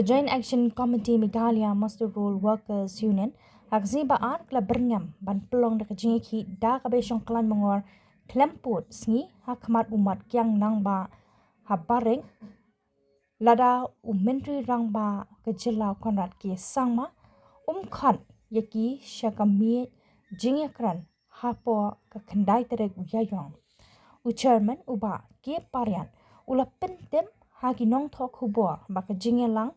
Joint Action Committee Meghalaya Master Role Workers Union Hagzi baat kla berngam ban pelong de kajing ki da ka besong klan mangor klemput sngi hakmat umat kyang nang ba habareng lada menteri rang ba kejelau konrat ki sangma khan yaki syakami jingekran hapo ka kendai terek uyayong chairman uba ke parian ula pentem hagi nong thok hubo ba ka jingelang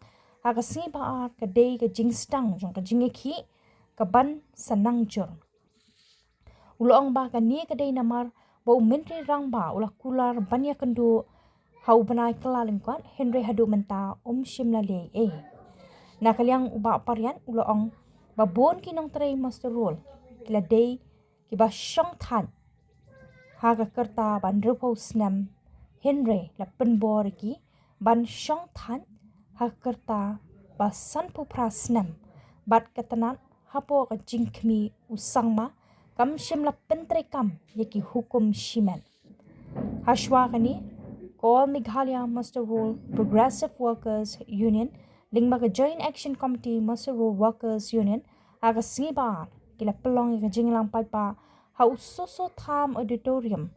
haga si ba ka dei ka jingstang jong ka jingeki ka ban sanang jor ulong ba ka ni ka dei namar ba menteri rang ba ula kular banya kendu hau banai kelaling kwan Henry hadu menta shimla le na kalyang uba parian ulong ba bon ki nong tray master role kila dei ki ba shong than haga kerta ban rupo snam Henry la penbor ki ban shong than haga kerta ba san pupra snam bat katanan hapo ka jingkmi usangma kam shimla pentre kam yaki hukum shiman hashwa kani All Meghalaya Master Role Progressive Workers Union lingba ka Joint Action Committee Master Role Workers Union aga singibar kila pelong ka jinglang pa ha usoso tham auditorium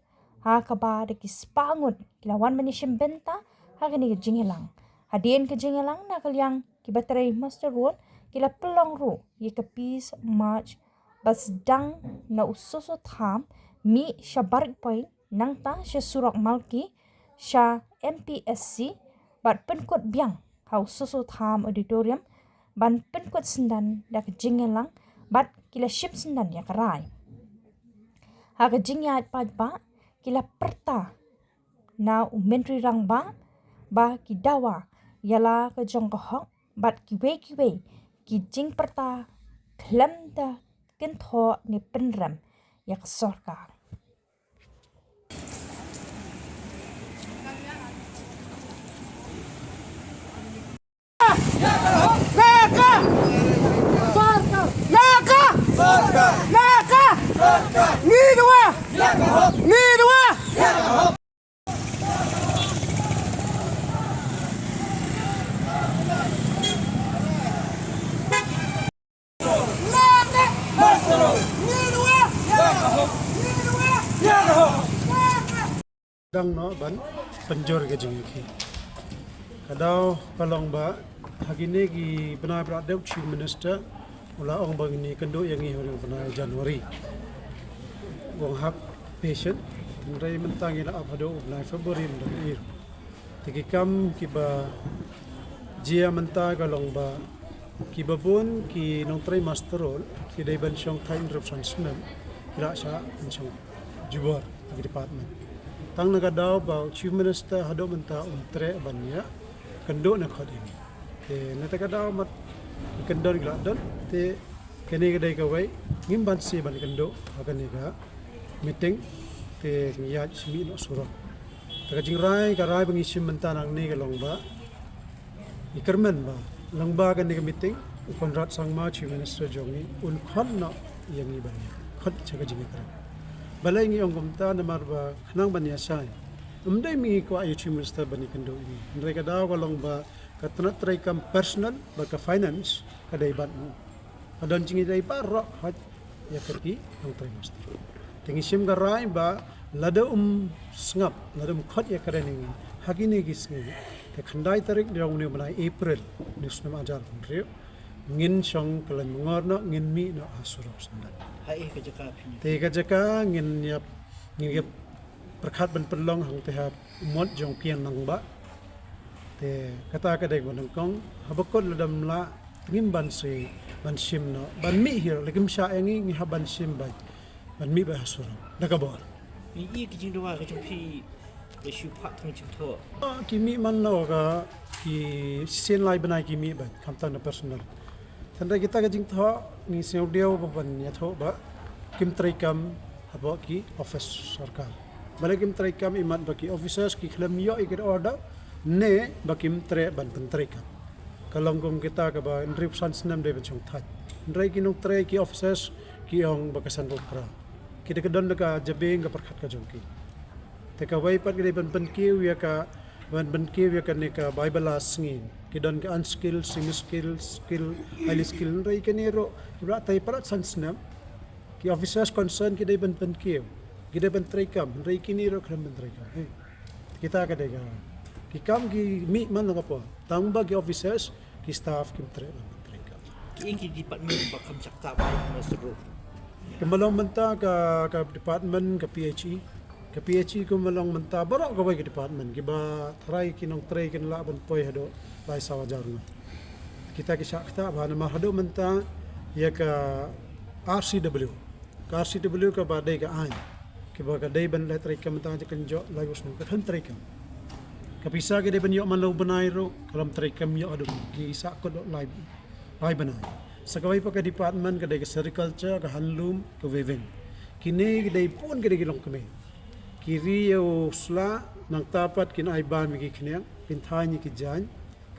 ha ka ba de kispangut kila wan manishim benta ha kani ka jinglang hadien ka jinglang na kalyang ki batray Master Role kila pelong ru ye ka peace march bas dang na usoso tham mi shabarik point nangta sya surak malki sya MPSC bat penkot biang hau susu tham auditorium ban penkot sendan dak jingelang bat kila ship sendan ya karai haga jingyat pa kila perta na menteri rang ba ki dawa yala ka jong hok bat kiwe ki jing perta klem da kentho ni penram ya sorkar dang no ban penjor ke jengki kadau palong ba hagine gi bana praduk chief minister ula ong bang ni kendo yang i hori bana Januari wong hak patient ngai mentang ila apado bana Februari mdan ir tiki kam ki ba jia menta galong ba ki babun ki nong trai masterol ki dai ban syong time interruption snam kira sya syong jubar di department tang nagadao ba chief minister hado menta tre banya kendo na khodim te natakadao mat kendo gladon te kene gadai kawai ngimban si ban kendo akani ga meeting te ngiya simi no suro taka jingrai karai bangi sim menta nang ne galong ba ikermen ba langba kan ni meeting konrat sangma chief minister jongi un khon no yang ni banya khot chaga jingikra balai ngi ong gumta namar ba khnang bania sai umdai mi ko ayu chief minister bani kendo ini ndai ka daw kalong ba katna try kam personal ba ka finance kadai ban mo adon jingi dai pa ro hat ya kati ong try minister tingi sim garai ba lada sngap lada khot ya kare ni hagini gis ngi te khandai tarik dirong ni banai April nisnam ajar rio ngin song kalan ngor no ngin mi no asurok sandan hai ke jaka te ka jaka ngin yap perkhat ban pelong hang te hap mot jong pian nang ba te kata ka dek ban kong habakot ladam la ngim ban se ban sim no ban mi hir lekim sha engi ngi haban sim ba ban mi ba asuro daga bor ni i ke jing doa ke jong pi ke shu phat thang chim tho ki mi man no ka ki sen lai banai ki mi ba kam ta na personal tanda kita ka jing tho ni se audio ba ban ya tho ba kim trai kam habo ki office sarkar balakim trai kam imat baki officers ki khlam yo ikir order ne bakim tre ban trai kam kalongkom kita ka ba ndrip san snam de benchong that ndrai ki nong tre ki officers ki ong bakasan bokra kita kedon ka jabing ka perkhat ka jongki te ka wai pat ki ban ki ya ka ban ke ya kan ka bible asngin kidan ka unskill semi skill skill highly skill rai kan ro ra tai parat sansnam ki officers concern ki dai ban ke ki dai ban trai kam rai kini ro kram ban trai kam kita ka dai ki kam ki mi man ka po tamba ki officers ki staff ki trai ban trai kam ki department ba kam sakta ba masro kemalong menta ka department ka PHE ko malong menta barok ka ke department ki ba try kinong try kin la ban poi hado lai sawa jarno kita ki sakta ba na hado menta ya ka RCW ka ba dai ka ai ki ba ka dai ban lai try ka menta kan jo lai was no ka han try ka kapisa ki dai ban yo man lo banai ro kalam try kam yo ado ki sa ko do lai banai sakawai pa ka department ka dai ka sericulture ka handloom ka weaving kini ka dai pun ka dai gilong kami kiri yo sla nang tapat kin ai ban mi khneng pinthai ni ki jan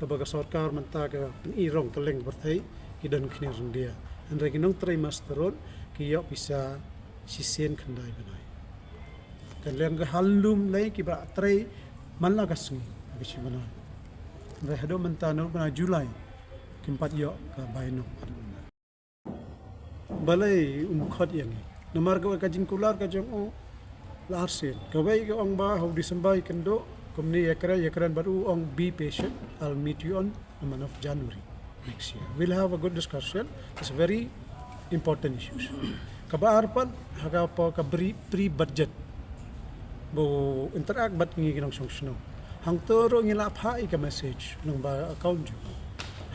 ka baga sarkar manta ka irong kaleng berthai ki dan khner dia andre kinong trai masteron ki yo bisa sisen khandai banai kan leng ka handloom lai ki ba trai manla ka sui bisi banai andre hado manta no bana Julai kimpat yo ka baino balai khot yang namar ka jingkular ka jong o larsen kawai ka ong ba how December kendo kumni yakran baru ong be patient. I'll meet you on the month of January next year. We'll have a good discussion. It's very important issues. Kabaar pan haga pa ka pre-budget bo interact bat ngi ginong songsno hang toro ngila phai ka message nang ba account jo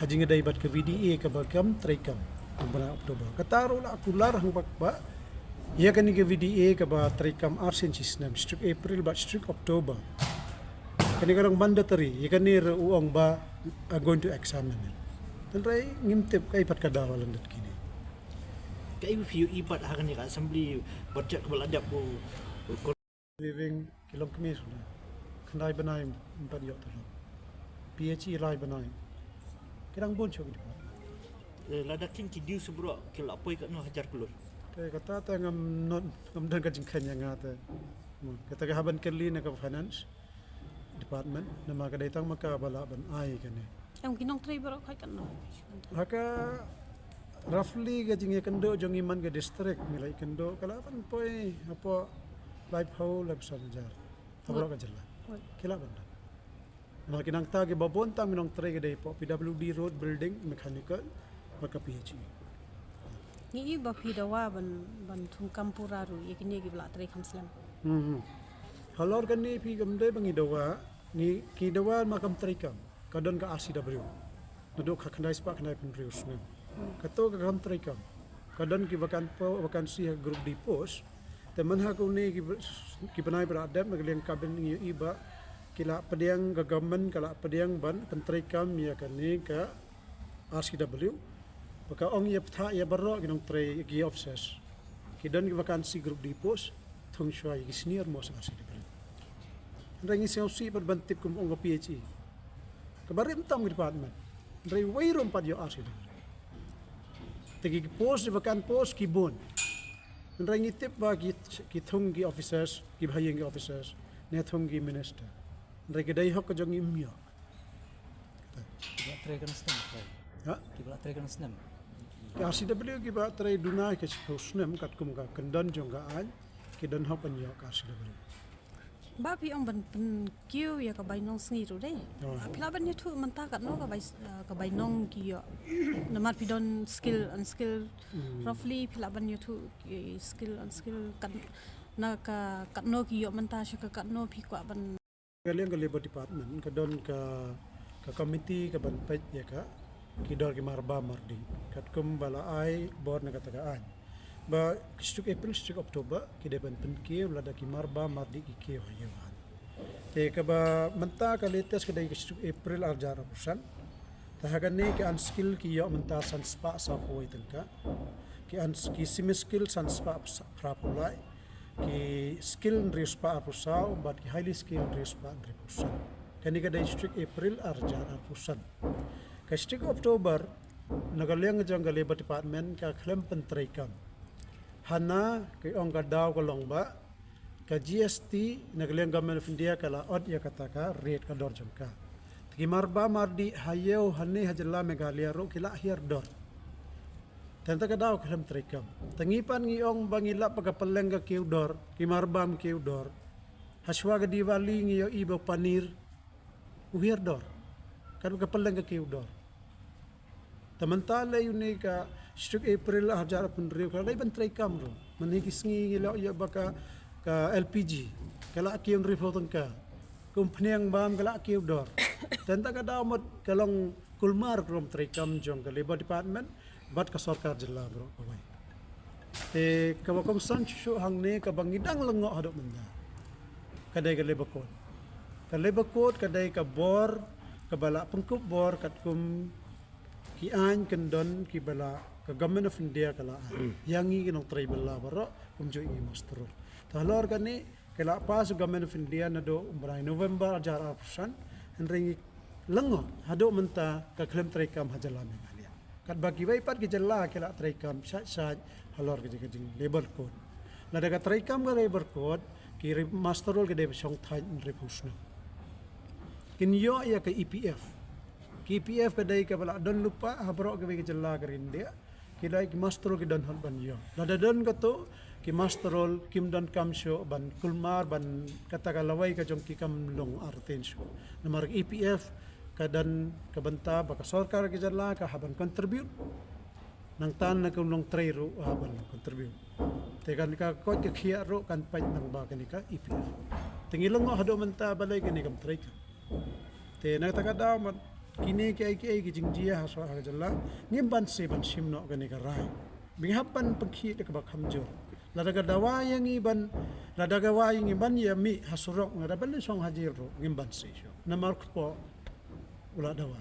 haji ngadai bat ka VDA ka ba kam try kam bana Oktober kataro la akular hang ba ya kan ke VDA ka ba trikam arsen system struk April ba struk October kani karang mandatory ya kan ni uong ba are going to examine it dan rai ngimtip kai pat kadawalan dat kini kai view ibat hakan ni ka assembly budget baladap bo living kilom kami sudah kendai banai empat yok tu PHE rai banai kirang bon chok di ladakin ki diu sebro kil apoi kat no hajar kulur kata ngam dan ka jingkan yang ngata kata ka haban kelli na ka finance department nama ka datang maka bala ban ai kane yang kinong tray baro kai kan no haka roughly ka jingi kendo jong iman ka district milai kendo kala pan poi apa live how live sanjar tabro ka jalla kila banda nama kinang ta ke babon ta minong tray ka dai po PWD road building mechanical maka PHE ni ba phi dawa ban thung kampura ru yekini gi bla tray khamslam halor kan ni pi gamde bangi dawa ni ki dawa makam trikam kadon ka RCW duduk ka khandai spa khandai penrius ne kato ka kam trikam kadon ki vakansi group di post teman ha ko ni ki banai beradab magliang kabin ni iba kila pediang ka government kala pediang ban pentrikam ya kan ni ka RCW Baka ong ia peta ia barro ginong tray gi officers. Kidan gi vakansi group di pos thong shwai gi senior mos arsi de. Rangi si berbantip kum ong PHE. Kabarim tam gi department. Rai wairom pad yo arsi de. Tegi pos di vakan pos ki bon. Rangi tip ba ki thong gi officers, ki bhayeng gi officers, ne thong gi minister. Rai gi dai hok jong imyo. Tray kan snem tray. Ha? Kibla tray kan snem. RCW ki ba tray dunai ke snem kat kum ka kendan jong ga an ki dan hop an yo ka RCW. ba pi ong ban kyu ya ka bai nong sngi ru de pila ban tu man ta kat no ka bai nong ki yo namar pi don skill and skill roughly pila ban tu skill and skill kan na ka kat no ki yo man ta sha ka kat no pi kwa ban Kalian ke labor department ka don ka committee ka ban pet ya ka kidor ki marba mardi kat kum bala ai board na katagaan ba stuk April stuk Oktober ki de ban penke lada ki marba mardi ki ke hayawan te ka ba menta ka latest ka dai stuk April arjara pusan ta hagan ne ki an skill ki yo menta san spa sa poi tengka ki semi skill san spa prapulai ki skill rispa pusau but ki highly skill rispa pusan kani ka dai stuk April arjara pusan ka stuk Oktober nagalyang jang labor department ka klem pentrikam hana ke ong ka daw ko long ba ka GST nagaliang government of India kala od ya kataka rate ka dor jangka. Tiki marba mardi hayeu hane hajala Meghalaya ro kila akhir dor. Tenta ka daw kalam trikam. Tangipan ngiyong bangila pagkapaleng ka kiw dor, kimarbam kiw dor. Haswa ka Diwali ngiyo ibo panir uhir dor. Kan kapaleng ka kiw dor. Tamantala yun ka stuk April hajar pun riu kala iban trikam ro. Manigis ngiyo ya baka ka LPG kala kiyon rifotong ka kumpanyang bam kala kiyo dor tenta ka daw mod kalong kulmar krom trikam jong ka labor department bat ka sarkar jilla bro kawai te kawakong sanchu hangne ka bangidang lengo hadok menda kadai ka labor code kadai ka bor ka bala pengkup bor kat kum ki an kendon ki bala ka government of India kala yangi kinong tribal la bro kum jo ingi masterol talor kani kala pas government of India na do umray November ajar persen henry lengo hado menta ka klaim trikam hajala Meghalaya kat bagi bai pat ki jalla kala trikam sa halor ki jing labor code la daga trikam ga labor code ki masterol ke de song thai repusno kin yo ya ke EPF ki EPF ka dai ka bala don lupa habro ke jalla ka India ki dai ki masterol ki don hon ban yo la da don ka to ki masterol kim dan kam syo ban kulmar ban katakalaway ka jong ki kam long artensyo na marag EPF kadan kabanta baka sarkar ki jalla ka haban contribute nang tan na kulong trero haban contribute tekan ka ko ki khia ro kan paj nang ba kan ka EPF tingilong hado man ta balay kani kam trek te na ta kada man kini ki ki jingjia haswa ha jalla ngim ban se ban simno kani ka rai binghapan paghi ka bakhamjo ladaga dawayang iban ladaga wayang iban ya mi hasurok nga dapat song hajir ro ngimban sisyo na mark po ula dawa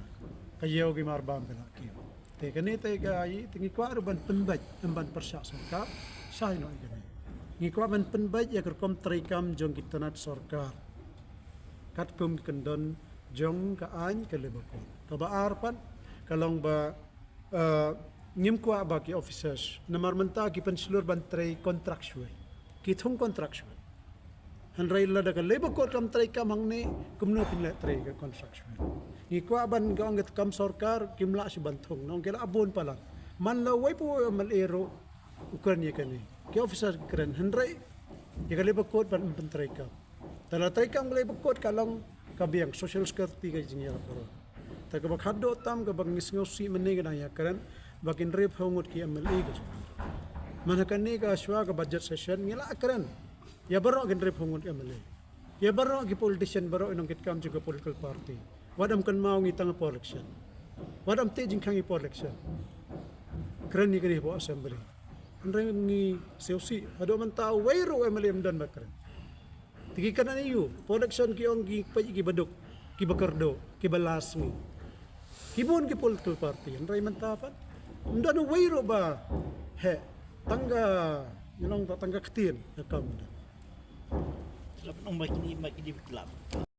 kayo gi marbam bela kiyo te kanita gai tingi kwa ban penbaj emban persyak sarkar sai no igani ngi kwa ban penbaj ya kerkom trikam jong kitanat sarkar kat kum kendon jong ka an ke lebako to ba arpan kalong ba ngim kwa ba ki officers namar menta ki pensilur bantrai contractual ki thung contractual hanrai la daga labor code kam trai kam hangne kumno pin la trai ka contractual ni kwa ban ga ngat kam sarkar kimla si banthong nong kela abon pala man la wai po mal ero ukran ye kani ki officer kren hanrai ye labor code ban trai kam tala trai kam labor code kalong kabiang social security ka jingya pro ta ka bakhado tam ka bangis ngosi menne ga ya karen bakin rep hongut ki MLA ka manakani ka aswa ka budget session ngila akran ya baro gin rep hongut MLA ya baro gi politician baro inong kitkam juga political party wadam kan mau ngitang po election wadam te jing kang po election kren ni kani po assembly andre ngi seusi hado man tao wairo MLA mdan bakran tigi kana niyo po election ki ong gi paji baduk ki bakardo ki balasmi kibun ki political party andre man tapat nda no wairo ba he tangga tangga ketin ya kam Dapat nombor kini mak di kelab.